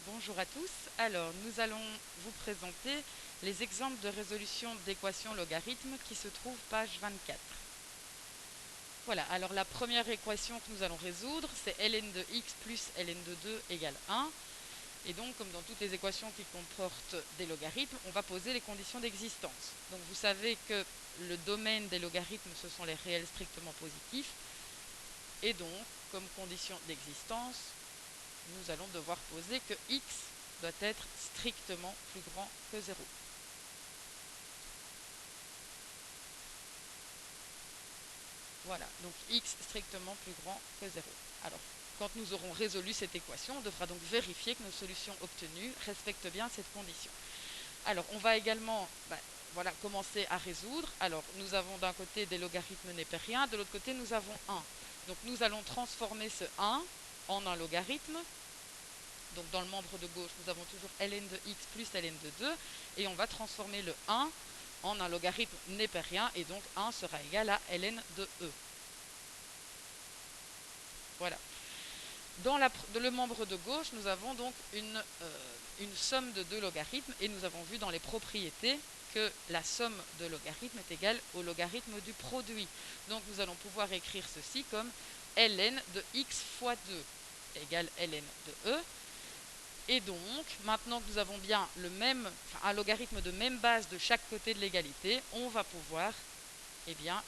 Bonjour à tous. Alors, nous allons vous présenter les exemples de résolution d'équations logarithmes qui se trouvent page 24. Voilà, alors la première équation que nous allons résoudre, c'est ln de x plus ln de 2 égale 1. Et donc, comme dans toutes les équations qui comportent des logarithmes, on va poser les conditions d'existence. Donc, vous savez que le domaine des logarithmes, ce sont les réels strictement positifs. Et donc, comme condition d'existence, nous allons devoir poser que x doit être strictement plus grand que 0. Voilà, donc x strictement plus grand que 0. Alors, quand nous aurons résolu cette équation, on devra donc vérifier que nos solutions obtenues respectent bien cette condition. Alors, on va également commencer à résoudre. Alors, nous avons d'un côté des logarithmes népériens, de l'autre côté, nous avons 1. Donc, nous allons transformer ce 1 en un logarithme. Donc dans le membre de gauche, nous avons toujours ln de x plus ln de 2, et on va transformer le 1 en un logarithme népérien, et donc 1 sera égal à ln de e. Voilà. Dans le membre de gauche, nous avons donc une somme de deux logarithmes, et nous avons vu dans les propriétés que la somme de logarithmes est égale au logarithme du produit. Donc nous allons pouvoir écrire ceci comme ln de x fois 2 égale ln de e. Et donc, maintenant que nous avons bien un logarithme de même base de chaque côté de l'égalité, on va pouvoir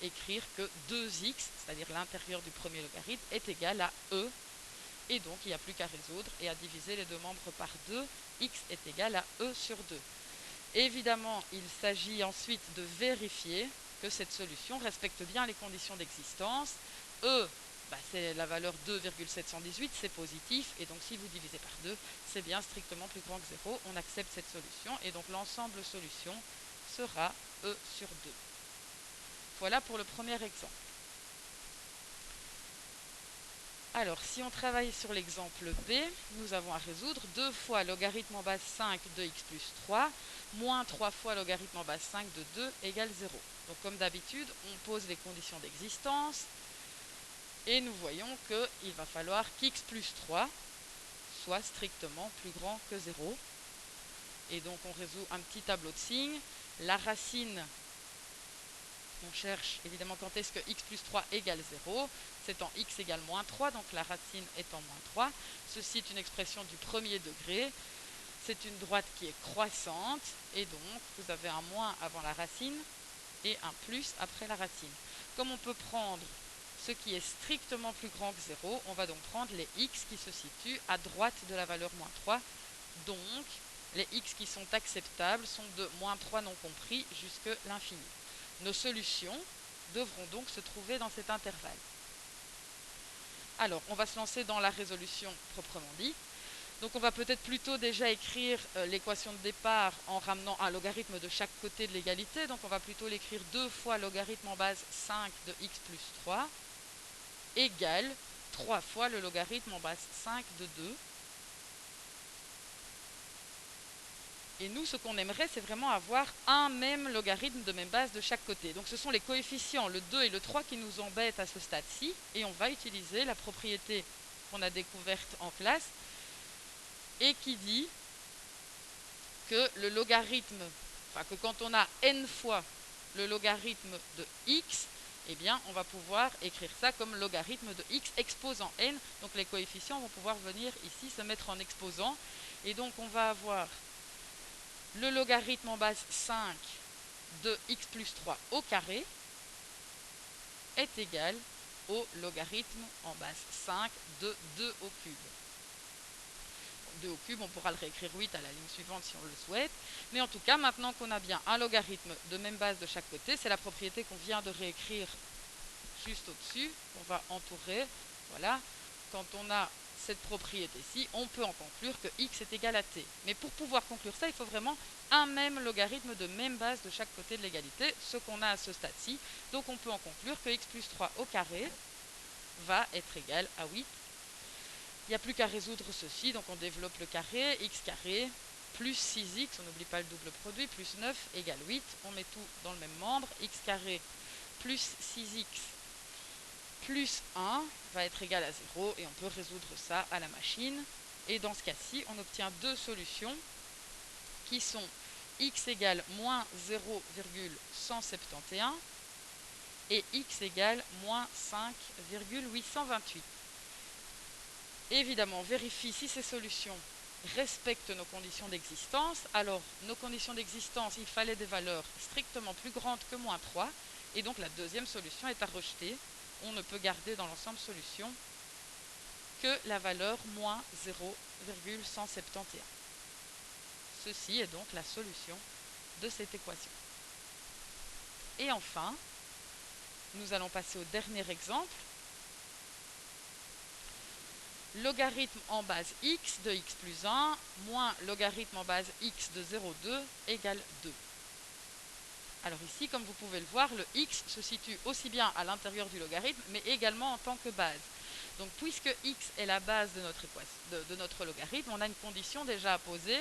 écrire que 2x, c'est-à-dire l'intérieur du premier logarithme, est égal à e. Et donc, il n'y a plus qu'à résoudre et à diviser les deux membres par 2. X est égal à e sur 2. Évidemment, il s'agit ensuite de vérifier que cette solution respecte bien les conditions d'existence. E, c'est la valeur 2,718, c'est positif, et donc si vous divisez par 2, c'est bien strictement plus grand que 0. On accepte cette solution, et donc l'ensemble solution sera E sur 2. Voilà pour le premier exemple. Alors, si on travaille sur l'exemple B, nous avons à résoudre 2 fois logarithme en base 5 de x plus 3, moins 3 fois logarithme en base 5 de 2 égale 0. Donc, comme d'habitude, on pose les conditions d'existence, et nous voyons qu'il va falloir qu'x plus 3 soit strictement plus grand que 0. Et donc, on résout un petit tableau de signes. La racine, on cherche évidemment quand est-ce que x plus 3 égale 0. C'est en x égale moins 3, donc la racine est en moins 3. Ceci est une expression du premier degré. C'est une droite qui est croissante, et donc vous avez un moins avant la racine et un plus après la racine. Comme on peut prendre ce qui est strictement plus grand que 0, on va donc prendre les x qui se situent à droite de la valeur moins 3. Donc, les x qui sont acceptables sont de moins 3 non compris jusque l'infini. Nos solutions devront donc se trouver dans cet intervalle. Alors, on va se lancer dans la résolution proprement dit. Donc on va peut-être plutôt déjà écrire l'équation de départ en ramenant un logarithme de chaque côté de l'égalité. Donc on va plutôt l'écrire 2 fois logarithme en base 5 de x plus 3 égale 3 fois le logarithme en base 5 de 2. Et nous, ce qu'on aimerait, c'est vraiment avoir un même logarithme de même base de chaque côté. Donc ce sont les coefficients, le 2 et le 3, qui nous embêtent à ce stade-ci. Et on va utiliser la propriété qu'on a découverte en classe et qui dit que le logarithme, que quand on a n fois le logarithme de x, eh bien, on va pouvoir écrire ça comme logarithme de x exposant n. Donc les coefficients vont pouvoir venir ici se mettre en exposant. Et donc on va avoir le logarithme en base 5 de x plus 3 au carré est égal au logarithme en base 5 de 2 au cube. 2 au cube, on pourra le réécrire 8 à la ligne suivante si on le souhaite. Mais en tout cas, maintenant qu'on a bien un logarithme de même base de chaque côté, c'est la propriété qu'on vient de réécrire juste au-dessus, qu'on va entourer. Voilà. Quand on a cette propriété-ci, on peut en conclure que x est égal à t. Mais pour pouvoir conclure ça, il faut vraiment un même logarithme de même base de chaque côté de l'égalité, ce qu'on a à ce stade-ci. Donc on peut en conclure que x plus 3 au carré va être égal à 8. Il n'y a plus qu'à résoudre ceci, donc on développe le carré, x carré plus 6x, on n'oublie pas le double produit, plus 9 égale 8. On met tout dans le même membre, x carré plus 6x plus 1 va être égal à 0, et on peut résoudre ça à la machine. Et dans ce cas-ci, on obtient deux solutions qui sont x égale moins 0,171 et x égale moins 5,828. Évidemment, on vérifie si ces solutions respectent nos conditions d'existence. Alors, nos conditions d'existence, il fallait des valeurs strictement plus grandes que moins 3, et donc la deuxième solution est à rejeter. On ne peut garder dans l'ensemble solution que la valeur moins 0,171. Ceci est donc la solution de cette équation. Et enfin, nous allons passer au dernier exemple. Logarithme en base x de x plus 1 moins logarithme en base x de 0,2 égale 2. Alors ici, comme vous pouvez le voir, le x se situe aussi bien à l'intérieur du logarithme, mais également en tant que base. Donc puisque x est la base de notre logarithme, on a une condition déjà à poser,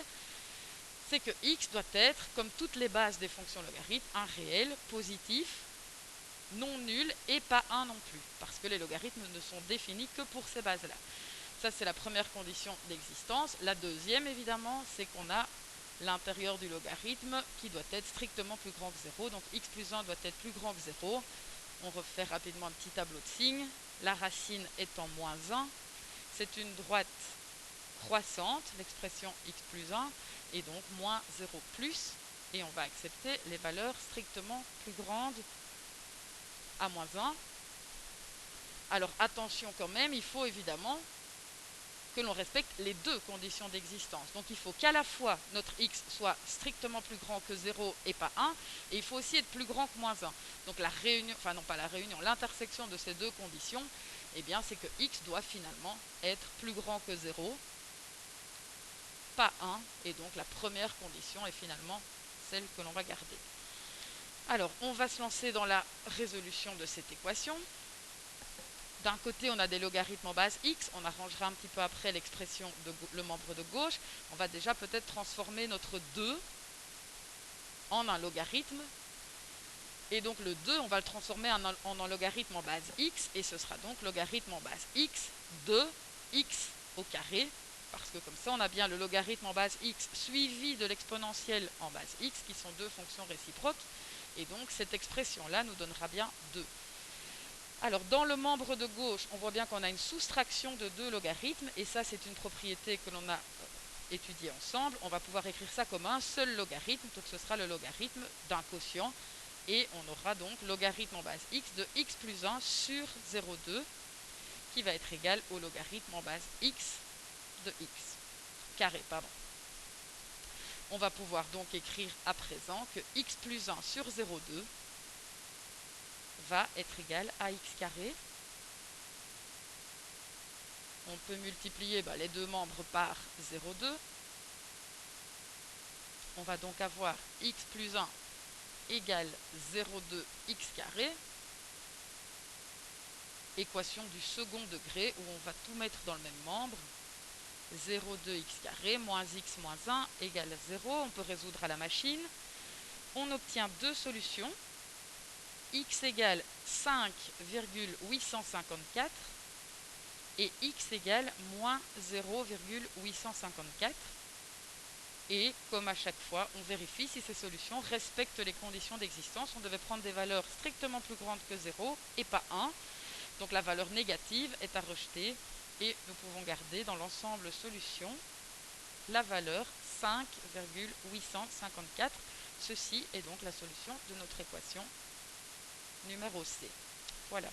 c'est que x doit être, comme toutes les bases des fonctions logarithmes, un réel positif, non nul et pas 1 non plus, parce que les logarithmes ne sont définis que pour ces bases-là. Ça, c'est la première condition d'existence. La deuxième, évidemment, c'est qu'on a l'intérieur du logarithme qui doit être strictement plus grand que 0. Donc x plus 1 doit être plus grand que 0. On refait rapidement un petit tableau de signes. La racine étant moins 1. C'est une droite croissante, l'expression x plus 1, et donc moins 0 plus. Et on va accepter les valeurs strictement plus grandes à moins 1. Alors attention quand même, il faut évidemment que l'on respecte les deux conditions d'existence. Donc il faut qu'à la fois notre x soit strictement plus grand que 0 et pas 1, et il faut aussi être plus grand que moins 1. Donc la réunion, enfin non pas la réunion, l'intersection de ces deux conditions, eh bien c'est que x doit finalement être plus grand que 0, pas 1, et donc la première condition est finalement celle que l'on va garder. Alors on va se lancer dans la résolution de cette équation. D'un côté, on a des logarithmes en base x, on arrangera un petit peu après l'expression le membre de gauche. On va déjà peut-être transformer notre 2 en un logarithme. Et donc le 2, on va le transformer en un logarithme en base x, et ce sera donc logarithme en base x de x au carré, parce que comme ça, on a bien le logarithme en base x suivi de l'exponentielle en base x, qui sont deux fonctions réciproques, et donc cette expression-là nous donnera bien 2. Alors, dans le membre de gauche, on voit bien qu'on a une soustraction de deux logarithmes, et ça, c'est une propriété que l'on a étudiée ensemble. On va pouvoir écrire ça comme un seul logarithme, donc ce sera le logarithme d'un quotient, et on aura donc logarithme en base x de x plus 1 sur 0,2, qui va être égal au logarithme en base x de x carré, pardon. On va pouvoir donc écrire à présent que x plus 1 sur 0,2 va être égal à x carré. On peut multiplier les deux membres par 0,2. On va donc avoir x plus 1 égale 0,2 x carré. Équation du second degré où on va tout mettre dans le même membre. 0,2 x carré moins x moins 1 égale 0. On peut résoudre à la machine. On obtient deux solutions. X égale 5,854 et x égale moins 0,854. Et comme à chaque fois, on vérifie si ces solutions respectent les conditions d'existence. On devait prendre des valeurs strictement plus grandes que 0 et pas 1. Donc la valeur négative est à rejeter et nous pouvons garder dans l'ensemble solution la valeur 5,854. Ceci est donc la solution de notre équation numéro C. Voilà.